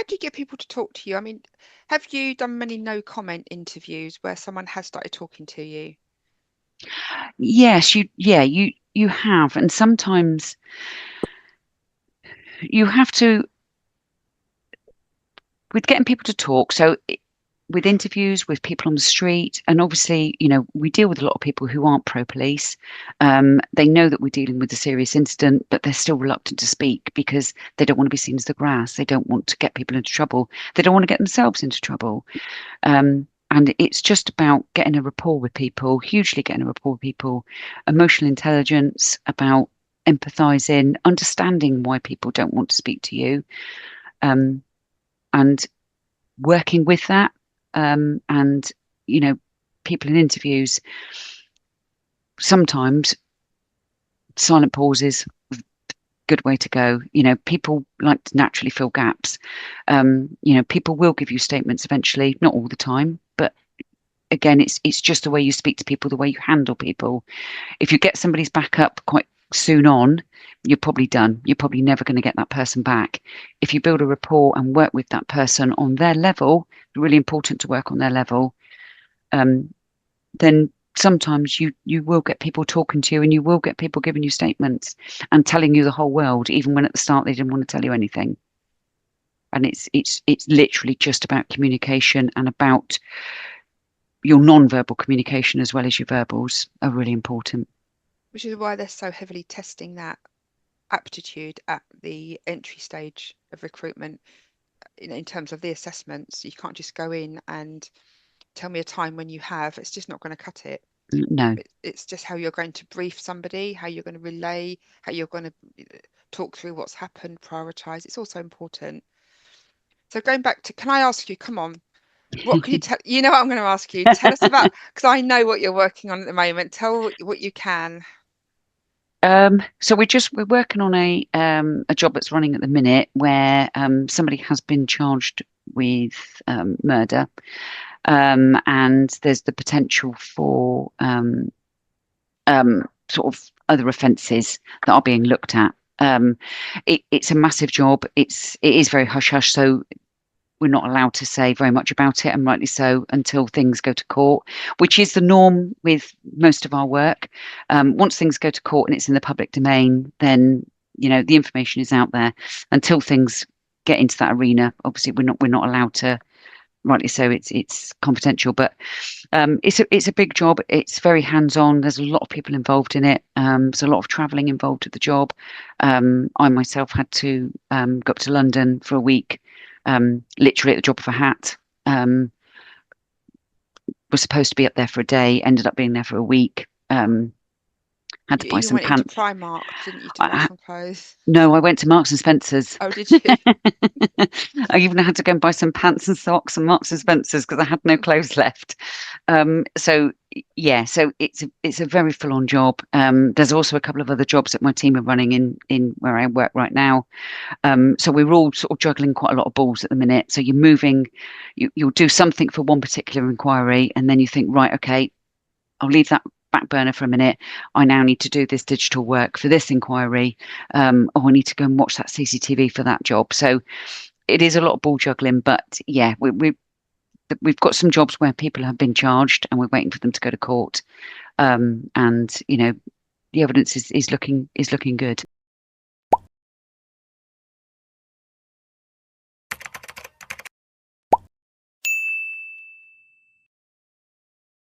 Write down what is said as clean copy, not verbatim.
do you get people to talk to you? I mean, have you done many no comment interviews where someone has started talking to you? Yes, you have, and sometimes you have to with getting people to talk. So with interviews with people on the street, and obviously, we deal with a lot of people who aren't pro police. They know that we're dealing with a serious incident, but they're still reluctant to speak because they don't want to be seen as the grass. They don't want to get people into trouble. They don't want to get themselves into trouble. And it's just about getting a rapport with people, hugely getting a rapport with people, emotional intelligence, about empathizing, understanding why people don't want to speak to you, um, and working with that. And, you know, people in interviews, sometimes silent pauses, good way to go. People like to naturally fill gaps. People will give you statements eventually, not all the time, but again, it's just the way you speak to people, the way you handle people. If you get somebody's back up quite soon on, you're probably done. You're probably never going to get that person back. If you build a rapport and work with that person on their level, really important to work on their level, um, then sometimes you will get people talking to you, and you will get people giving you statements and telling you the whole world, even when at the start they didn't want to tell you anything. And it's literally just about communication, and about your non-verbal communication as well as your verbals are really important. Which is why they're so heavily testing that aptitude at the entry stage of recruitment in terms of the assessments. You can't just go in and tell me a time when you have. It's just not going to cut it. No. It's just how you're going to brief somebody, how you're going to relay, how you're going to talk through what's happened, prioritize. It's also important. So going back to, can I ask you, come on, what can you tell? You know what I'm going to ask you. Tell us about, because I know what you're working on at the moment. Tell what you can. So we're working on a job that's running at the minute where somebody has been charged with murder, and there's the potential for sort of other offences that are being looked at. It's a massive job. It is very hush hush, so we're not allowed to say very much about it, and rightly so, until things go to court, which is the norm with most of our work. Once things go to court and it's in the public domain, then the information is out there. Until things get into that arena, obviously we're not allowed to. Rightly so, it's confidential, but it's a big job. It's very hands on. There's a lot of people involved in it. There's a lot of travelling involved with the job. I myself had to go up to London for a week, literally at the drop of a hat. Was supposed to be up there for a day, ended up being there for a week. Had to You buy even some went into pants. Primark, didn't you, to buy I, some clothes? no, I went to Marks and Spencer's. Oh, did you? I even had to go and buy some pants and socks and Marks and Spencer's because I had no clothes left. So yeah, so it's a very full on job. There's also a couple of other jobs that my team are running in where I work right now. So we're all sort of juggling quite a lot of balls at the minute. So you're moving, you'll do something for one particular inquiry, and then you think, right, okay, I'll leave that back burner for a minute. I now need to do this digital work for this inquiry. I need to go and watch that CCTV for that job. So it is a lot of ball juggling, but yeah, we've got some jobs where people have been charged and we're waiting for them to go to court. And the evidence is looking good.